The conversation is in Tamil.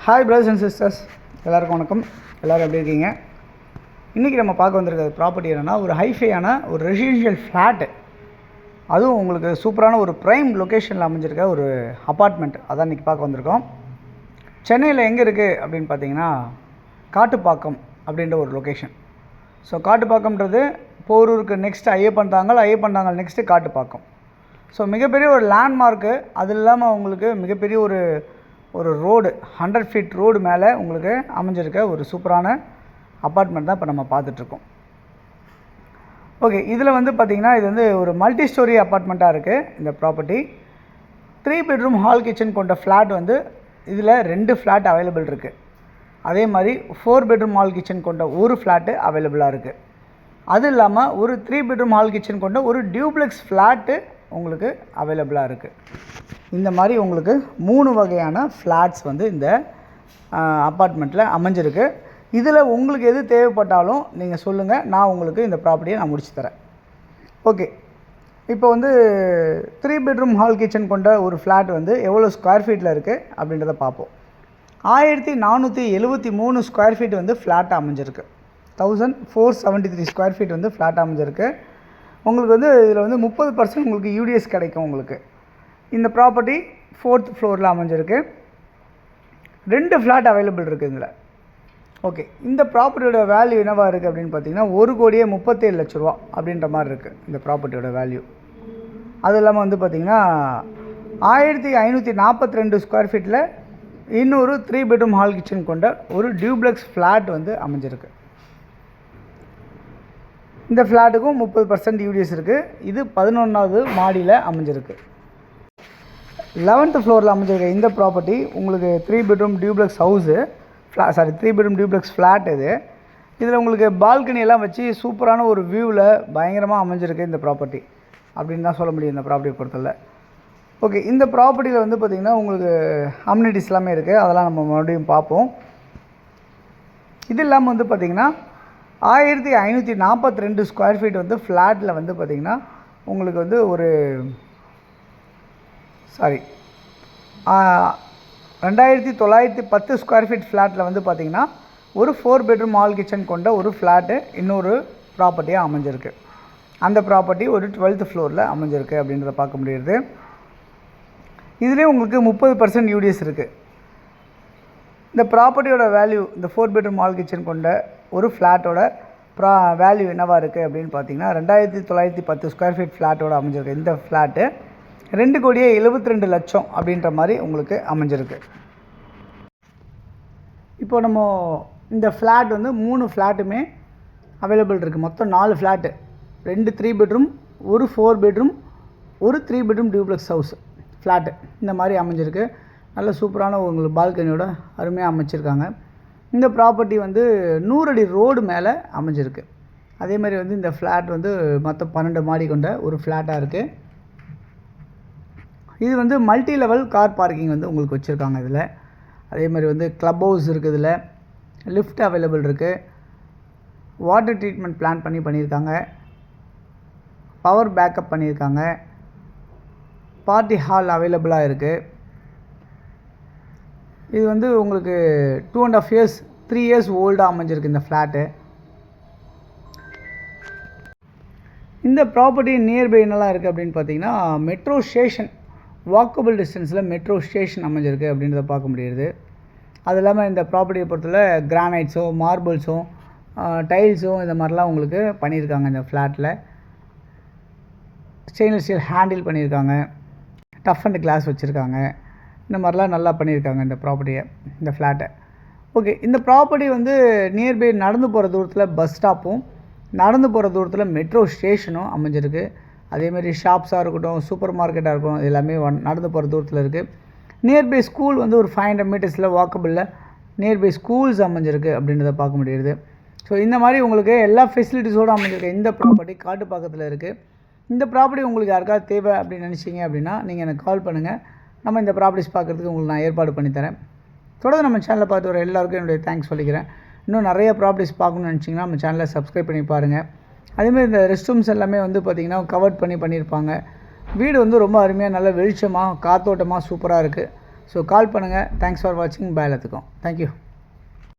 ஹாய் பிரதர்ஸ் அண்ட் சிஸ்டர்ஸ், எல்லாருக்கும் வணக்கம். எல்லோரும் எப்படி இருக்கீங்க? இன்றைக்கி நம்ம பார்க்க வந்திருக்க ப்ராப்பர்ட்டி என்னென்னா, ஒரு ஹைஃபையான ஒரு ரெசிடென்ஷியல் ஃப்ளாட்டு, அதுவும் உங்களுக்கு சூப்பரான ஒரு ப்ரைம் லொக்கேஷனில் அமைஞ்சிருக்க ஒரு அப்பார்ட்மெண்ட். அதான் இன்றைக்கி பார்க்க வந்திருக்கோம். சென்னையில் எங்கே இருக்குது அப்படின்னு பார்த்தீங்கன்னா, காட்டுப்பாக்கம் அப்படின்ற ஒரு லொக்கேஷன். ஸோ காட்டுப்பாக்கம்ன்றது போரூருக்கு next Iyyappanthangal next Kattupakkam. So மிகப்பெரிய ஒரு லேண்ட்மார்க்கு. அது இல்லாமல் உங்களுக்கு மிகப்பெரிய ஒரு ரோடு, 100 ஃபீட் ரோடு மேலே உங்களுக்கு அமைஞ்சிருக்க ஒரு சூப்பரான அப்பார்ட்மெண்ட் தான் இப்போ நம்ம பார்த்துட்ருக்கோம். ஓகே, இதில் வந்து பார்த்திங்கன்னா, இது வந்து ஒரு மல்டி ஸ்டோரி அப்பார்ட்மெண்ட்டாக இருக்குது இந்த ப்ராப்பர்ட்டி. 3 பெட்ரூம் ஹால் கிச்சன் கொண்ட ஃப்ளாட் வந்து இதில் 2 ஃப்ளாட் அவைலபிள் இருக்குது. அதே மாதிரி 4 பெட்ரூம் ஹால் கிச்சன் கொண்ட ஒரு ஃப்ளாட்டு அவைலபிளாக இருக்குது. அது இல்லாமல் ஒரு 3 பெட்ரூம் ஹால் கிச்சன் கொண்ட ஒரு டியூப்ளெக்ஸ் ஃப்ளாட்டு உங்களுக்கு அவைலபிளாக இருக்குது. இந்த மாதிரி உங்களுக்கு 3 வகையான ஃப்ளாட்ஸ் வந்து இந்த அப்பார்ட்மெண்ட்டில் அமைஞ்சிருக்கு. இதில் உங்களுக்கு எது தேவைப்பட்டாலும் நீங்கள் சொல்லுங்கள், நான் உங்களுக்கு இந்த ப்ராப்பர்ட்டியை நான் முடிச்சு தரேன். ஓகே, இப்போ வந்து 3 பெட்ரூம் ஹால் கிச்சன் கொண்ட ஒரு ஃப்ளாட் வந்து எவ்வளோ ஸ்கொயர் ஃபீட்டில் இருக்குது அப்படின்றத பார்ப்போம். 1473 ஸ்கொயர் ஃபீட் வந்து ஃப்ளாட் அமைஞ்சிருக்கு. 1473 ஸ்கொயர் ஃபீட் வந்து ஃப்ளாட் அமைஞ்சிருக்கு. உங்களுக்கு வந்து இதில் வந்து 30% உங்களுக்கு யூடிஎஸ் கிடைக்கும். உங்களுக்கு இந்த ப்ராப்பர்ட்டி 4th ஃப்ளோரில் அமைஞ்சிருக்கு. 2 ஃப்ளாட் அவைலபிள் இருக்குது இதில். ஓகே, இந்த ப்ராப்பர்ட்டியோட வேல்யூ என்னவாக இருக்குது அப்படின்னு பார்த்தீங்கன்னா, 1,37,00,000 அப்படின்ற மாதிரி இருக்குது இந்த ப்ராப்பர்ட்டியோட வேல்யூ. அது இல்லாமல் வந்து பார்த்திங்கன்னா, 1542 ஸ்கொயர் ஃபீட்டில் இன்னொரு 3 பெட்ரூம் ஹால் கிச்சன் கொண்ட ஒரு டியூப்ளெக்ஸ் ஃப்ளாட் வந்து அமைஞ்சிருக்கு. இந்த ஃப்ளாட்டுக்கும் 30% யூடிஎஸ் இருக்குது. இது 11வது மாடியில் அமைஞ்சிருக்கு. 11th ஃப்ளோரில் அமைஞ்சிருக்க இந்த ப்ராப்பர்ட்டி உங்களுக்கு 3 bedroom duplex house, 3 bedroom duplex flat இது. இதில் உங்களுக்கு பால்கனியெல்லாம் வச்சு சூப்பரான ஒரு வியூவில் பயங்கரமாக அமைஞ்சிருக்கு இந்த ப்ராப்பர்ட்டி அப்படின்னு தான் சொல்ல முடியும் இந்த ப்ராப்பர்ட்டியை பொறுத்தவரை. ஓகே, இந்த ப்ராப்பர்ட்டியில் வந்து பார்த்திங்கன்னா உங்களுக்கு அம்யூனிட்டிஸ் எல்லாமே இருக்குது. அதெல்லாம் நம்ம மறுபடியும் பார்ப்போம். இது இல்லாமல் வந்து பார்த்திங்கன்னா, 1542 ஸ்கொயர் ஃபீட் வந்து ஃப்ளாட்டில் வந்து பார்த்திங்கன்னா உங்களுக்கு வந்து 2910 ஸ்கொயர் ஃபீட் ஃப்ளாட்டில் வந்து பார்த்திங்கன்னா ஒரு 4 பெட்ரூம் ஹால் கிச்சன் கொண்ட ஒரு ஃப்ளாட்டு இன்னொரு ப்ராப்பர்ட்டியாக அமைஞ்சிருக்கு. அந்த ப்ராப்பர்ட்டி ஒரு 12th ஃப்ளோரில் அமைஞ்சிருக்கு அப்படின்றத பார்க்க முடியுது. இதுலேயும் உங்களுக்கு 30% யூடிஎஸ் இருக்குது. இந்த ப்ராப்பர்ட்டியோட வேல்யூ, இந்த 4 பெட்ரூம் ஹால் கிச்சன் கொண்ட ஒரு ஃப்ளாட்டோட வேல்யூ என்னவாக இருக்குது அப்படின்னு பார்த்தீங்கன்னா, 2910 ஸ்கொயர் ஃபீட் ஃப்ளாட்டோட அமைஞ்சிருக்கு. இந்த ஃப்ளாட்டு 2,72,00,000 அப்படின்ற மாதிரி உங்களுக்கு அமைஞ்சிருக்கு. இப்போ நம்ம இந்த ஃப்ளாட் வந்து 3 ஃப்ளாட்டுமே அவைலபிள் இருக்குது. மொத்தம் 4 ஃப்ளாட்டு, 2 3 பெட்ரூம், ஒரு 4 பெட்ரூம், ஒரு 3 பெட்ரூம் டியூப்ளெக்ஸ் ஹவுஸ் ஃப்ளாட்டு இந்த மாதிரி அமைஞ்சிருக்கு. நல்ல சூப்பரான உங்களுக்கு பால்கனியோட அருமையாக அமைச்சிருக்காங்க. இந்த ப்ராப்பர்ட்டி வந்து 100 அடி ரோடு மேலே அமைஞ்சிருக்கு. அதே மாதிரி வந்து இந்த ஃப்ளாட் வந்து மொத்தம் 12 மாடி கொண்ட ஒரு ஃப்ளாட்டாக இருக்குது. இது வந்து மல்டி லெவல் கார் பார்க்கிங் வந்து உங்களுக்கு வச்சுருக்காங்க இதில். அதே மாதிரி வந்து க்ளப் ஹவுஸ் இருக்குது, இதில் லிஃப்ட் அவைலபிள் இருக்குது, வாட்டர் ட்ரீட்மெண்ட் பிளான் பண்ணியிருக்காங்க, பவர் பேக்கப் பண்ணியிருக்காங்க, பார்ட்டி ஹால் அவைலபிளாக இருக்குது. இது வந்து உங்களுக்கு 2.5 இயர்ஸ் 3 இயர்ஸ் ஓல்டாக அமைஞ்சிருக்கு இந்த ஃப்ளாட்டு. இந்த ப்ராப்பர்ட்டி நியர்பை என்னெல்லாம் இருக்குது அப்படின்னு பார்த்தீங்கன்னா, மெட்ரோ ஸ்டேஷன் வாக்கபிள் டிஸ்டன்ஸில் மெட்ரோ ஸ்டேஷன் அமைஞ்சிருக்கு அப்படின்றத பார்க்க முடியுது. அது இல்லாமல் இந்த ப்ராப்பர்ட்டியை பொறுத்தவரை கிரானைட்ஸும் மார்பிள்ஸும் டைல்ஸும் இந்த மாதிரிலாம் உங்களுக்கு பண்ணியிருக்காங்க. இந்த ஃப்ளாட்டில் ஸ்டெயின்லெஸ் ஸ்டீல் ஹேண்டில் பண்ணியிருக்காங்க, டஃப் அண்ட் கிளாஸ் வச்சுருக்காங்க. இந்த மாதிரிலாம் நல்லா பண்ணியிருக்காங்க இந்த ப்ராப்பர்ட்டியை, இந்த ஃப்ளாட்டை. ஓகே, இந்த ப்ராப்பர்ட்டி வந்து நியர்பை நடந்து போகிற தூரத்தில் பஸ் ஸ்டாப்பும், நடந்து போகிற தூரத்தில் மெட்ரோ ஸ்டேஷனும் அமைஞ்சிருக்கு. அதேமாதிரி ஷாப்ஸாக இருக்கட்டும், சூப்பர் மார்க்கெட்டாக இருக்கட்டும், எல்லாமே நடந்து போகிற தூரத்தில் இருக்குது. நியர்பை ஸ்கூல் வந்து ஒரு 500 மீட்டர்ஸில் வாக்கபிளில் நியர்பை ஸ்கூல்ஸ் அமைஞ்சிருக்கு அப்படின்றத பார்க்க முடியுது. ஸோ இந்த மாதிரி உங்களுக்கு எல்லா ஃபெசிலிட்டிஸோடு அமைஞ்சிருக்கு இந்த ப்ராப்பர்ட்டி காட்டுப்பாக்கத்தில் இருக்குது. இந்த ப்ராப்பர்ட்டி உங்களுக்கு யாருக்காவது தேவை அப்படின்னு நினச்சிங்க அப்படின்னா நீங்கள் எனக்கு கால் பண்ணுங்கள். நம்ம இந்த ப்ராப்பர்ட்டிஸ் பார்க்குறதுக்கு உங்களுக்கு நான் ஏற்பாடு பண்ணித்தரேன். தொடர்ந்து நம்ம சேனலை பார்த்து வர எல்லாருக்கும் என்னுடைய தேங்க்ஸ் சொல்லிக்கிறேன். இன்னும் நிறைய ப்ராப்பர்ட்டிஸ் பார்க்கணும்னு நினச்சிங்கன்னா நம்ம சேனலை சப்ஸ்கிரைப் பண்ணி பாருங்கள். அதேமாதிரி இந்த ரெஸ்ட் ரூம்ஸ் எல்லாமே வந்து பார்த்திங்கன்னா கவர்ட் பண்ணியிருப்பாங்க. வீடு வந்து ரொம்ப அருமையாக நல்ல வெளிச்சமாக காத்தோட்டமாக சூப்பராக இருக்குது. ஸோ கால் பண்ணுங்கள். தேங்க்ஸ் ஃபார் வாட்சிங். பாய் எல்லாத்துக்கும். தேங்க்யூ.